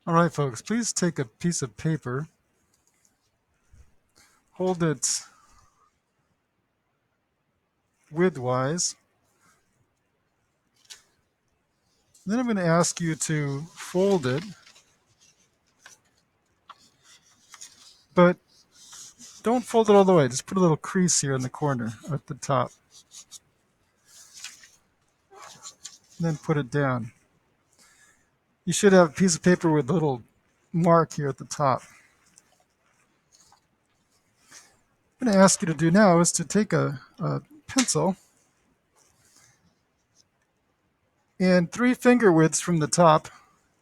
All right, folks, please take a piece of paper, hold it widthwise. Then I'm going to ask you to fold it, but don't fold it all the way. Just put a little crease here in the corner at the top, and then put it down. You should have a piece of paper with a little mark here at the top. What I'm going to ask you to do now is to take a pencil and 3 finger widths from the top,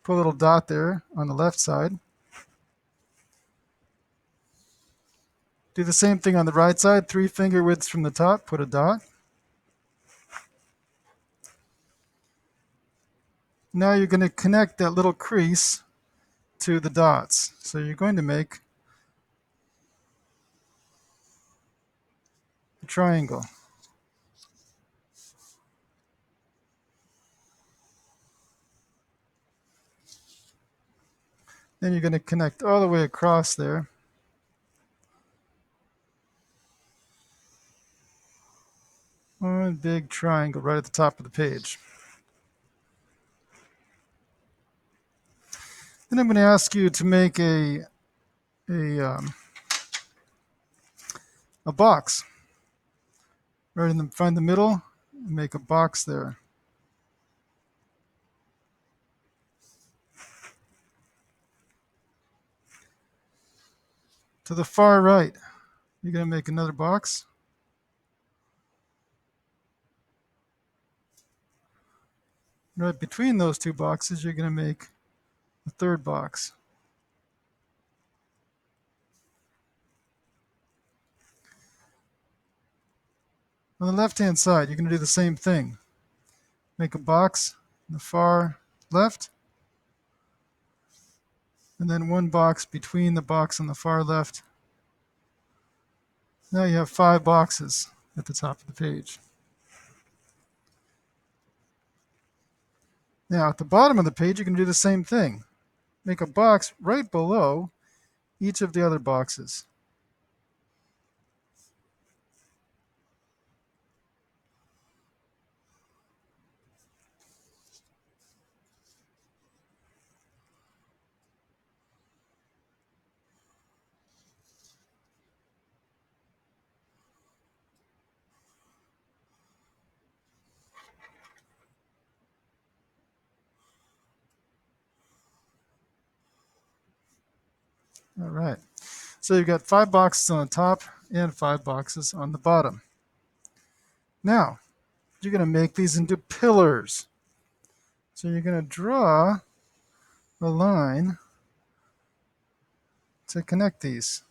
put a little dot there on the left side. Do the same thing on the right side, 3 finger widths from the top, put a dot. Now you're going to connect that little crease to the dots. So you're going to make a triangle. Then you're going to connect all the way across there. One big triangle right at the top of the page. Then I'm going to ask you to make a, um, a box. Right in the, find the middle, and make a box there. To the far right, you're going to make another box. Right between those two boxes, you're going to make a third box. On the left-hand side, you're going to do the same thing. Make a box in the far left, and then one box between the box on the far left. Now you have 5 boxes at the top of the page. Now at the bottom of the page, you can do the same thing. Make a box right below each of the other boxes. All right. So you've got 5 boxes on the top and 5 boxes on the bottom. Now, you're going to make these into pillars. So you're going to draw a line to connect these.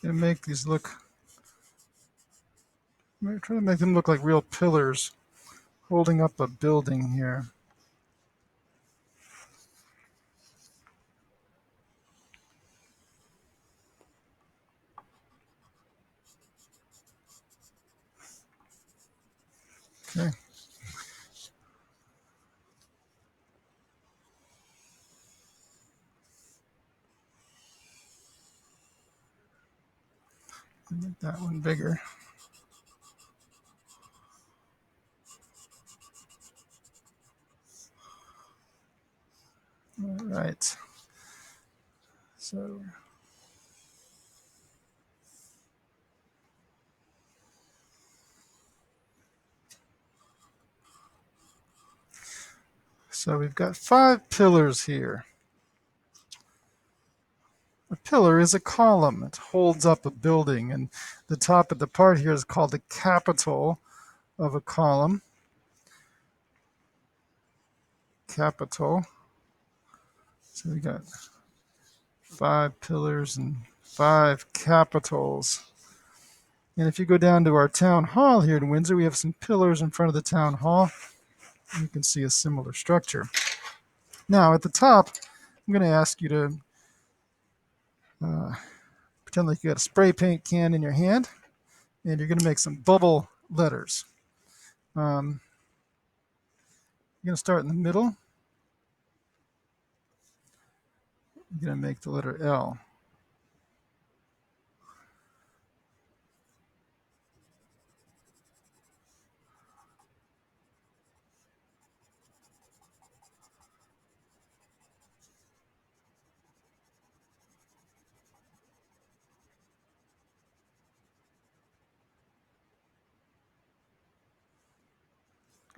You're going to make these look, try to make them look like real pillars holding up a building here. Okay. Make that one bigger. All right. So So we've got 5 pillars here. A pillar is a column. It holds up a building, and the top of the part here is called the capital of a column. Capital. So we got 5 pillars and 5 capitals. And if you go down to our town hall here in Windsor, we have some pillars in front of the town hall. You can see a similar structure. Now at the top, I'm going to ask you to pretend like you got a spray paint can in your hand, and you're going to make some bubble letters. You're going to start in the middle. You're going to make the letter L.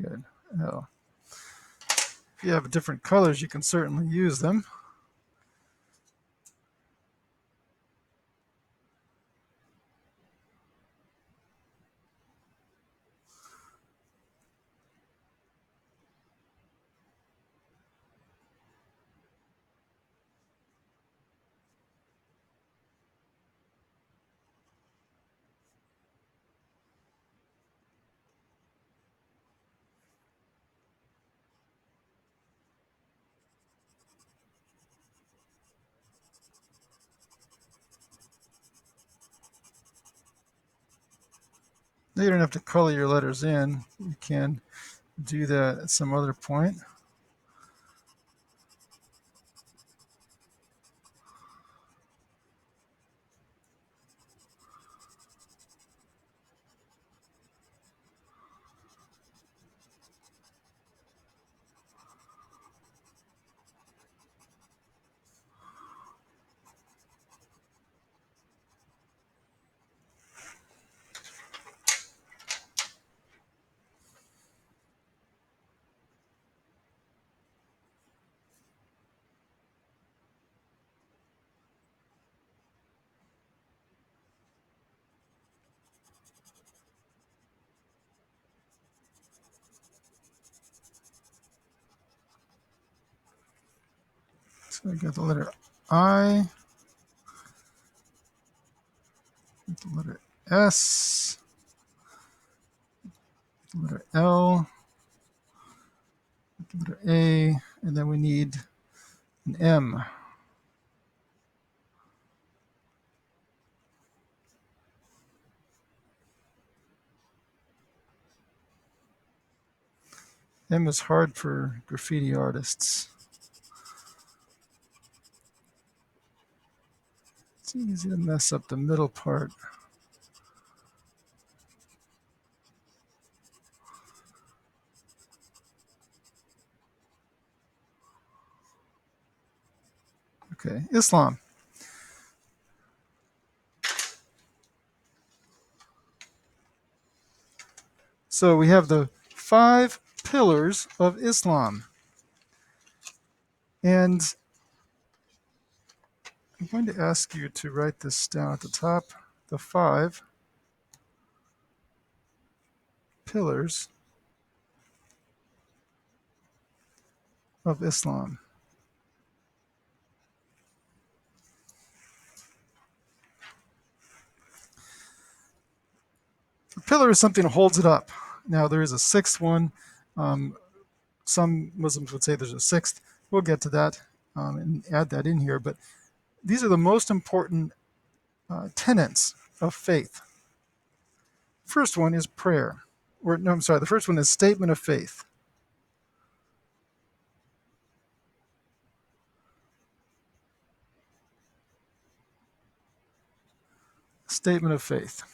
Good. L. If you have different colors, you can certainly use them. Now you don't have to color your letters in. You can do that at some other point. So I got the letter I, the letter S, the letter L, the letter A, and then we need an M. M is hard for graffiti artists. It's easy to mess up the middle part. Okay, Islam. So we have the 5 pillars of Islam. And I'm going to ask you to write this down at the top. The 5 pillars of Islam. The pillar is something that holds it up. Now there is a 6th one. Some Muslims would say there's a 6th. We'll get to that and add that in here. But these are the most important tenets of faith. First one is prayer. The first one is statement of faith. Statement of faith.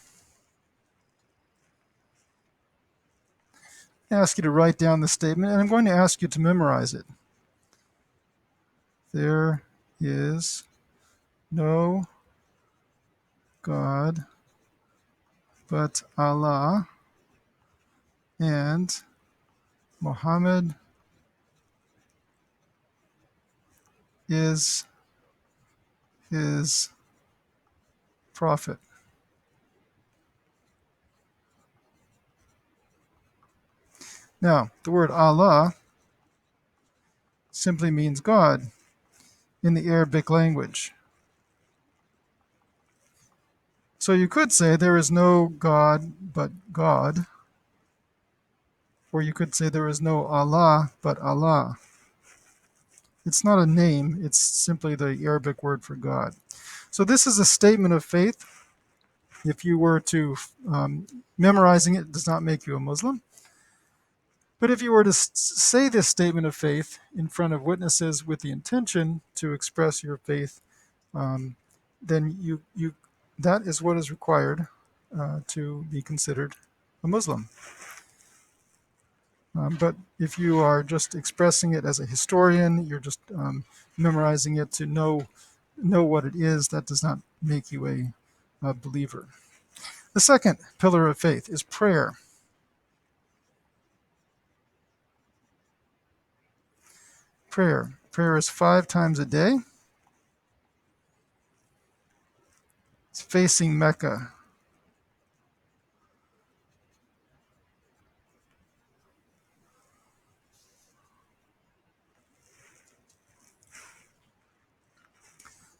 I ask you to write down the statement, and I'm going to ask you to memorize it. There is no God but Allah, and Muhammad is his prophet. Now, the word Allah simply means God in the Arabic language. So you could say there is no God but God, or you could say there is no Allah but Allah. It's not a name, it's simply the Arabic word for God. So this is a statement of faith. If you were to memorizing it does not make you a Muslim. But if you were to say this statement of faith in front of witnesses with the intention to express your faith, um, then you that is what is required to be considered a Muslim. But if you are just expressing it as a historian, you're just memorizing it to know what it is, that does not make you a believer. The second pillar of faith is prayer. Prayer is 5 times a day. It's facing Mecca.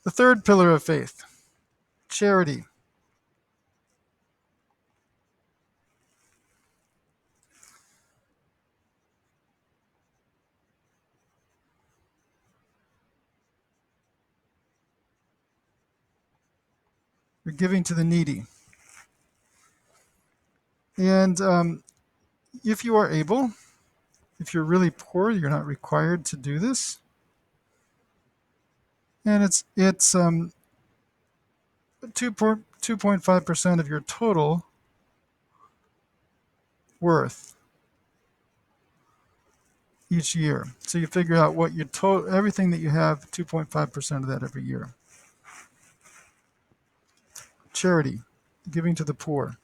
The third pillar of faith, charity. You're giving to the needy. And if you are able, if you're really poor, you're not required to do this. And it's 2.5% of your total worth each year. So you figure out what your total, everything that you have, 2.5% of that every year. Charity, giving to the poor.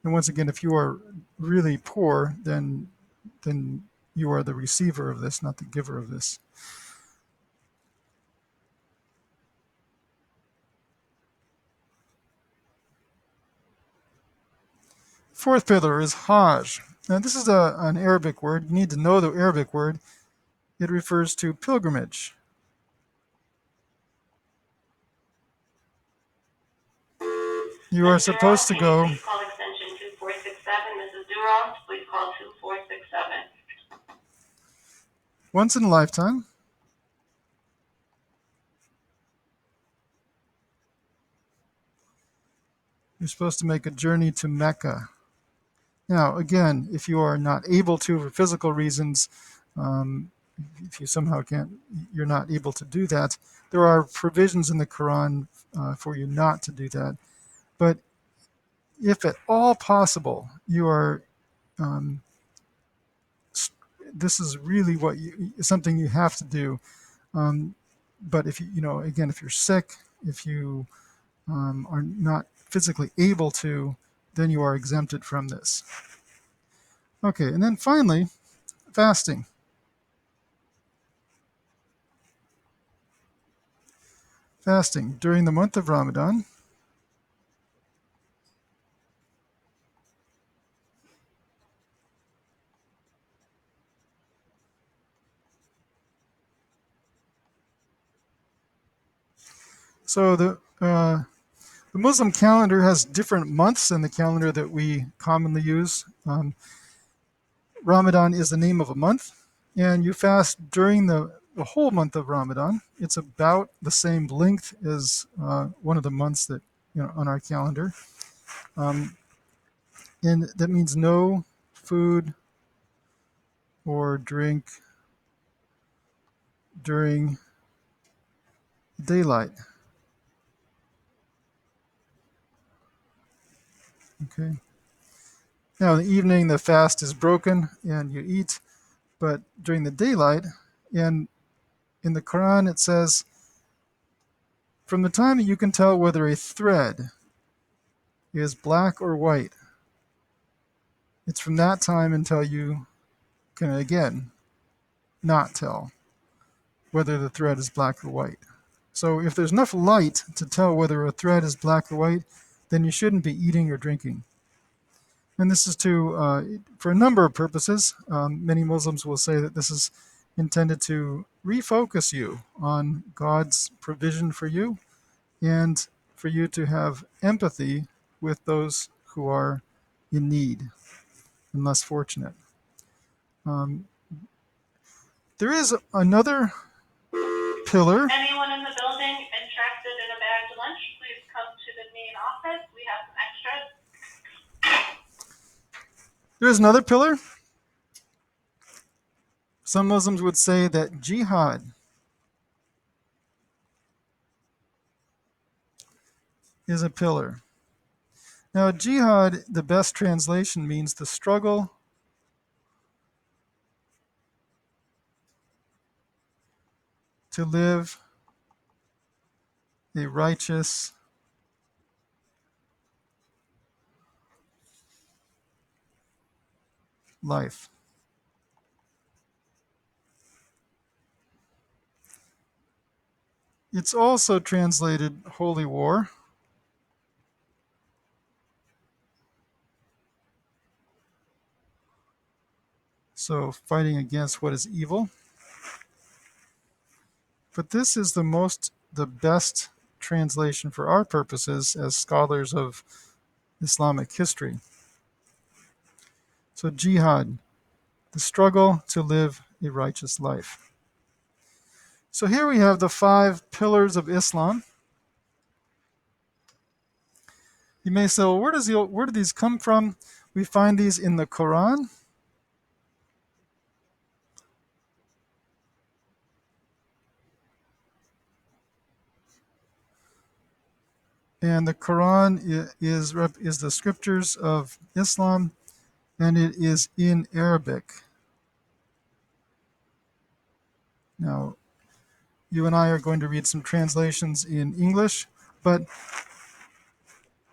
And once again, if you are really poor, then you are the receiver of this, not the giver of this. Fourth pillar is Hajj. Now this is an Arabic word. You need to know the Arabic word. It refers to pilgrimage. You are supposed to go. Please call extension 2467. Mrs. Duras, please call 2467. Once in a lifetime. You're supposed to make a journey to Mecca. Now, again, if you are not able to for physical reasons, um, if you somehow can't, you're not able to do that, there are provisions in the Quran for you not to do that. But if at all possible, you are, um, this is really something you have to do. But if again, if you're sick, if you are not physically able to, then you are exempted from this. Okay, and then finally, fasting. Fasting during the month of Ramadan. So the Muslim calendar has different months than the calendar that we commonly use. Ramadan is the name of a month, and you fast during the whole month of Ramadan. It's about the same length as one of the months that on our calendar, and that means no food or drink during daylight. Okay. Now, in the evening, the fast is broken and you eat, but during the daylight, and in the Quran, it says, from the time that you can tell whether a thread is black or white, it's from that time until you can again not tell. whether the thread is black or white. So if there's enough light to tell whether a thread is black or white, then you shouldn't be eating or drinking. And this is for a number of purposes. Many Muslims will say that this is intended to refocus you on God's provision for you and for you to have empathy with those who are in need and less fortunate. Um, there is another pillar. Anyone in the building interested in a bagged lunch, please come to the main office. We have some extras. There is another pillar. Some Muslims would say that jihad is a pillar. Now, jihad, the best translation means the struggle to live a righteous life. It's also translated holy war. So fighting against what is evil. But this is the best translation for our purposes as scholars of Islamic history. So jihad, the struggle to live a righteous life. So here we have the 5 pillars of Islam. You may say, well, where do these come from? We find these in the Quran. And the Quran is the scriptures of Islam, and it is in Arabic. Now, you and I are going to read some translations in English, but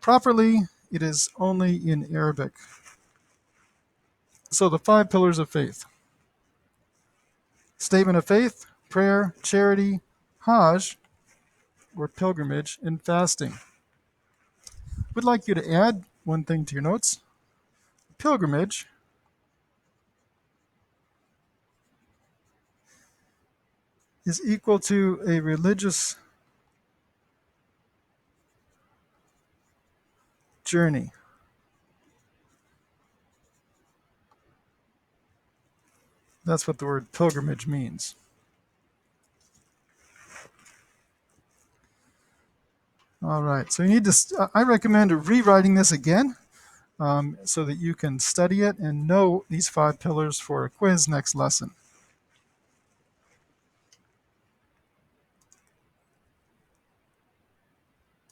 properly it is only in Arabic. So the 5 pillars of faith. Statement of faith, prayer, charity, Hajj, or pilgrimage, and fasting. Would like you to add one thing to your notes. Pilgrimage is equal to a religious journey. That's what the word pilgrimage means. All right, so I recommend rewriting this again so that you can study it and know these 5 pillars for a quiz next lesson.